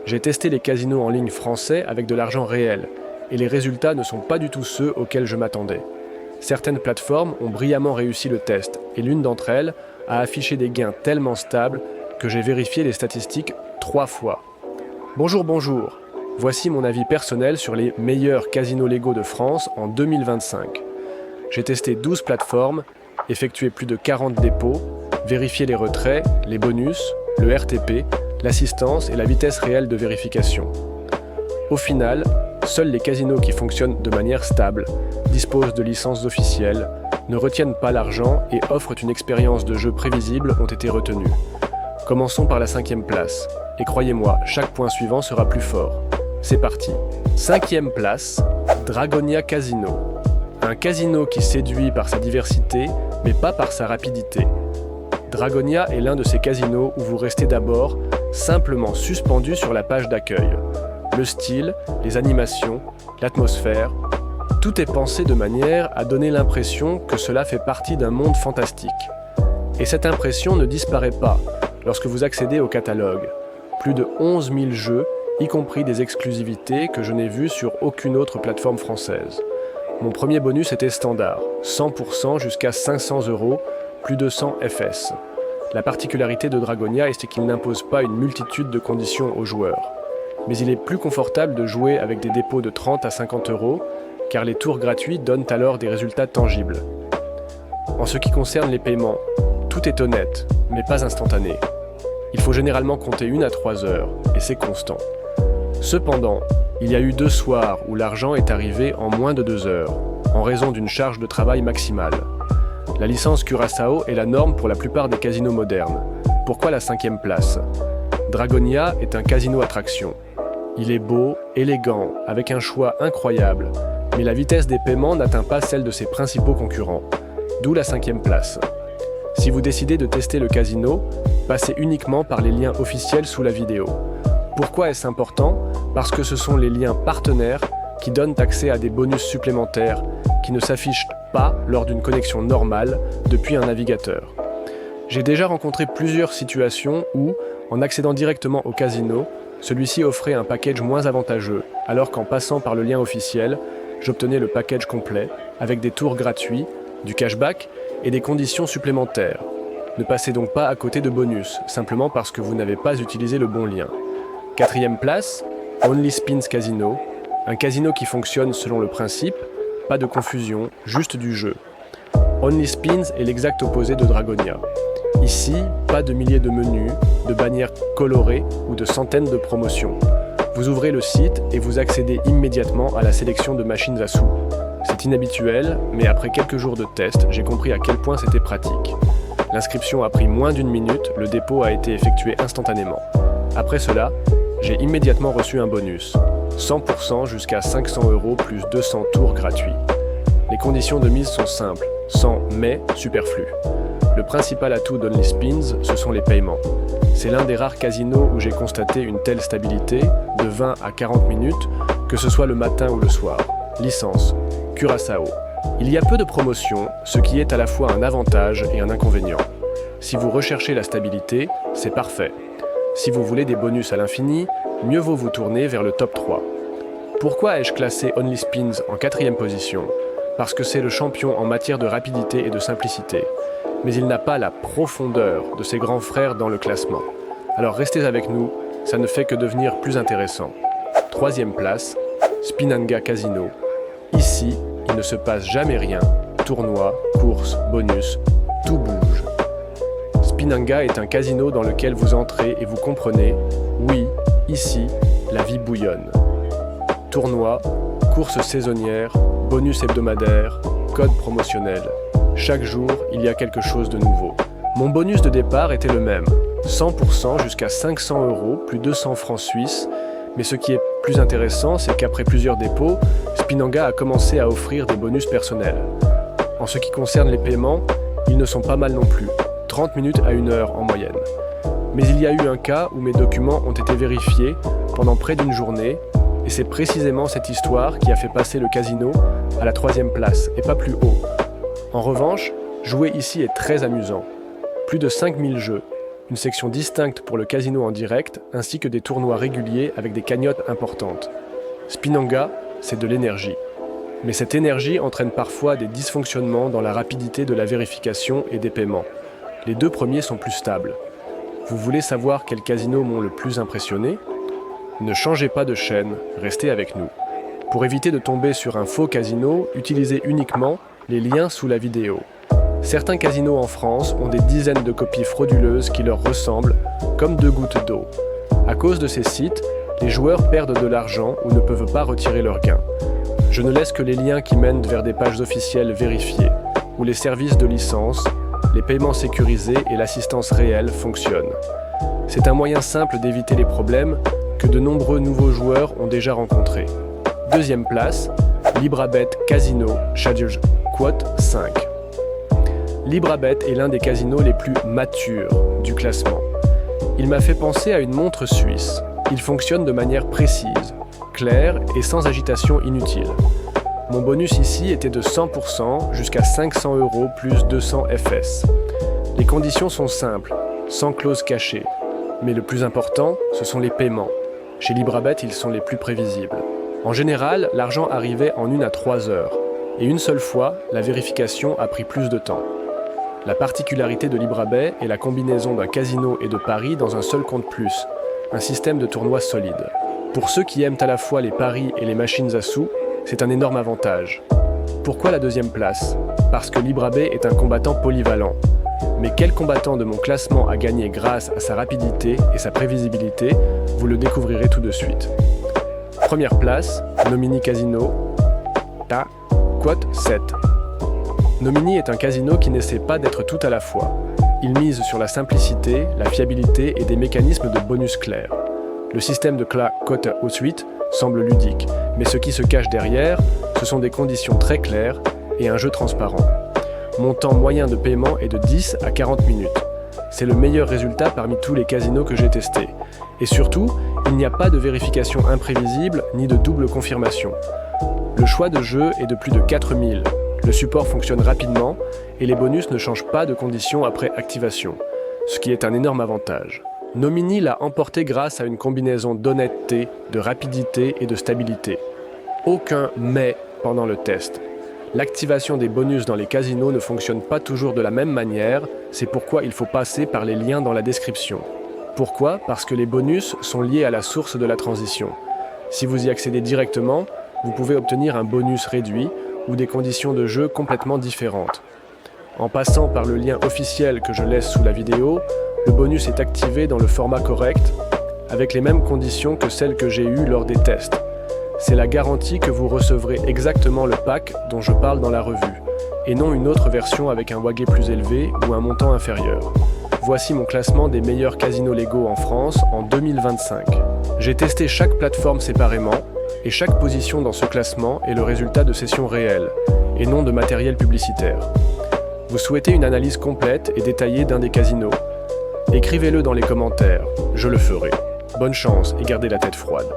J'ai testé les casinos en ligne français avec de l'argent réel, et les résultats ne sont pas du tout ceux auxquels je m'attendais. Certaines plateformes ont brillamment réussi le test, et l'une d'entre elles a affiché des gains tellement stables que j'ai vérifié les statistiques 3 fois. Bonjour, voici mon avis personnel sur les meilleurs casinos légaux de France en 2025. J'ai testé 12 plateformes, effectué plus de 40 dépôts, vérifié les retraits, les bonus, le RTP, l'assistance et la vitesse réelle de vérification. Au final, seuls les casinos qui fonctionnent de manière stable, disposent de licences officielles, ne retiennent pas l'argent et offrent une expérience de jeu prévisible ont été retenus. Commençons par la 5e place. Et croyez-moi, chaque point suivant sera plus fort. C'est parti. 5e place, Dragonia Casino. Un casino qui séduit par sa diversité, mais pas par sa rapidité. Dragonia est l'un de ces casinos où vous restez d'abord simplement suspendu sur la page d'accueil. Le style, les animations, l'atmosphère, tout est pensé de manière à donner l'impression que cela fait partie d'un monde fantastique. Et cette impression ne disparaît pas lorsque vous accédez au catalogue. Plus de 11 000 jeux, y compris des exclusivités que je n'ai vues sur aucune autre plateforme française. Mon premier bonus était standard, 100% jusqu'à 500 €, plus de 100 FS. La particularité de Dragonia est qu'il n'impose pas une multitude de conditions aux joueurs. Mais il est plus confortable de jouer avec des dépôts de 30 à 50 €, car les tours gratuits donnent alors des résultats tangibles. En ce qui concerne les paiements, tout est honnête, mais pas instantané. Il faut généralement compter 1 à 3 heures, et c'est constant. Cependant, il y a eu 2 soirs où l'argent est arrivé en moins de 2 heures, en raison d'une charge de travail maximale. La licence Curaçao est la norme pour la plupart des casinos modernes. Pourquoi la 5e place ? Dragonia est un casino attraction. Il est beau, élégant, avec un choix incroyable, mais la vitesse des paiements n'atteint pas celle de ses principaux concurrents, d'où la 5e place. Si vous décidez de tester le casino, passez uniquement par les liens officiels sous la vidéo. Pourquoi est-ce important ? Parce que ce sont les liens partenaires qui donnent accès à des bonus supplémentaires qui ne s'affichent pas lors d'une connexion normale depuis un navigateur. J'ai déjà rencontré plusieurs situations où, en accédant directement au casino, celui-ci offrait un package moins avantageux, alors qu'en passant par le lien officiel, j'obtenais le package complet, avec des tours gratuits, du cashback et des conditions supplémentaires. Ne passez donc pas à côté de bonus, simplement parce que vous n'avez pas utilisé le bon lien. 4e place, Only Spins Casino, un casino qui fonctionne selon le principe, pas de confusion, juste du jeu. Only Spins est l'exact opposé de Dragonia. Ici, pas de milliers de menus, de bannières colorées ou de centaines de promotions. Vous ouvrez le site et vous accédez immédiatement à la sélection de machines à sous. C'est inhabituel, mais après quelques jours de test, j'ai compris à quel point c'était pratique. L'inscription a pris moins d'1 minute, le dépôt a été effectué instantanément. Après cela, j'ai immédiatement reçu un bonus. 100% jusqu'à 500 € plus 200 tours gratuits. Les conditions de mise sont simples, sans mais superflu. Le principal atout d'Only Spins, ce sont les paiements. C'est l'un des rares casinos où j'ai constaté une telle stabilité, de 20 à 40 minutes, que ce soit le matin ou le soir. Licence, Curaçao. Il y a peu de promotions, ce qui est à la fois un avantage et un inconvénient. Si vous recherchez la stabilité, c'est parfait. Si vous voulez des bonus à l'infini, mieux vaut vous tourner vers le top 3. Pourquoi ai-je classé Only Spins en 4e position ? Parce que c'est le champion en matière de rapidité et de simplicité. Mais il n'a pas la profondeur de ses grands frères dans le classement. Alors restez avec nous, ça ne fait que devenir plus intéressant. 3e place, Spinanga Casino. Ici, il ne se passe jamais rien. Tournoi, course, bonus, tout bouge. Spinanga est un casino dans lequel vous entrez et vous comprenez, oui, ici, la vie bouillonne. Tournoi, courses saisonnières, bonus hebdomadaires, code promotionnel. Chaque jour, il y a quelque chose de nouveau. Mon bonus de départ était le même, 100% jusqu'à 500 €, plus 200 francs suisses, mais ce qui est plus intéressant, c'est qu'après plusieurs dépôts, Spinanga a commencé à offrir des bonus personnels. En ce qui concerne les paiements, ils ne sont pas mal non plus, 30 minutes à 1 heure en moyenne. Mais il y a eu un cas où mes documents ont été vérifiés pendant près d'une journée, et c'est précisément cette histoire qui a fait passer le casino à la 3e place, et pas plus haut. En revanche, jouer ici est très amusant. Plus de 5000 jeux, une section distincte pour le casino en direct, ainsi que des tournois réguliers avec des cagnottes importantes. Spinanga, c'est de l'énergie. Mais cette énergie entraîne parfois des dysfonctionnements dans la rapidité de la vérification et des paiements. Les deux premiers sont plus stables. Vous voulez savoir quels casinos m'ont le plus impressionné ? Ne changez pas de chaîne, restez avec nous. Pour éviter de tomber sur un faux casino, utilisez uniquement les liens sous la vidéo. Certains casinos en France ont des dizaines de copies frauduleuses qui leur ressemblent, comme deux gouttes d'eau. À cause de ces sites, les joueurs perdent de l'argent ou ne peuvent pas retirer leurs gains. Je ne laisse que les liens qui mènent vers des pages officielles vérifiées, où les services de licence, les paiements sécurisés et l'assistance réelle fonctionnent. C'est un moyen simple d'éviter les problèmes que de nombreux nouveaux joueurs ont déjà rencontrés. Deuxième place, Librabet Casino Schedule Quote 5. Librabet est l'un des casinos les plus matures du classement. Il m'a fait penser à une montre suisse. Il fonctionne de manière précise, claire et sans agitation inutile. Mon bonus ici était de 100% jusqu'à 500 € plus 200 FS. Les conditions sont simples, sans clause cachée. Mais le plus important, ce sont les paiements. Chez Librabet, ils sont les plus prévisibles. En général, l'argent arrivait en 1 à 3 heures. Et une seule fois, la vérification a pris plus de temps. La particularité de Librabet est la combinaison d'un casino et de paris dans un seul compte plus, un système de tournoi solide. Pour ceux qui aiment à la fois les paris et les machines à sous, c'est un énorme avantage. Pourquoi la deuxième place ? Parce que Librabet est un combattant polyvalent. Mais quel combattant de mon classement a gagné grâce à sa rapidité et sa prévisibilité ? Vous le découvrirez tout de suite. Première place, Nomini Casino, quote 7. Nomini est un casino qui n'essaie pas d'être tout à la fois. Il mise sur la simplicité, la fiabilité et des mécanismes de bonus clairs. Le système de cote aux suites semble ludique, mais ce qui se cache derrière, ce sont des conditions très claires et un jeu transparent. Mon temps moyen de paiement est de 10 à 40 minutes. C'est le meilleur résultat parmi tous les casinos que j'ai testés. Et surtout, il n'y a pas de vérification imprévisible ni de double confirmation. Le choix de jeu est de plus de 4000. Le support fonctionne rapidement et les bonus ne changent pas de conditions après activation, ce qui est un énorme avantage. Nomini l'a emporté grâce à une combinaison d'honnêteté, de rapidité et de stabilité. Aucun « mais » pendant le test. L'activation des bonus dans les casinos ne fonctionne pas toujours de la même manière, c'est pourquoi il faut passer par les liens dans la description. Pourquoi ? Parce que les bonus sont liés à la source de la transition. Si vous y accédez directement, vous pouvez obtenir un bonus réduit ou des conditions de jeu complètement différentes. En passant par le lien officiel que je laisse sous la vidéo, le bonus est activé dans le format correct, avec les mêmes conditions que celles que j'ai eues lors des tests. C'est la garantie que vous recevrez exactement le pack dont je parle dans la revue, et non une autre version avec un wagé plus élevé ou un montant inférieur. Voici mon classement des meilleurs casinos légaux en France en 2025. J'ai testé chaque plateforme séparément, et chaque position dans ce classement est le résultat de sessions réelles, et non de matériel publicitaire. Vous souhaitez une analyse complète et détaillée d'un des casinos ? Écrivez-le dans les commentaires, je le ferai. Bonne chance et gardez la tête froide.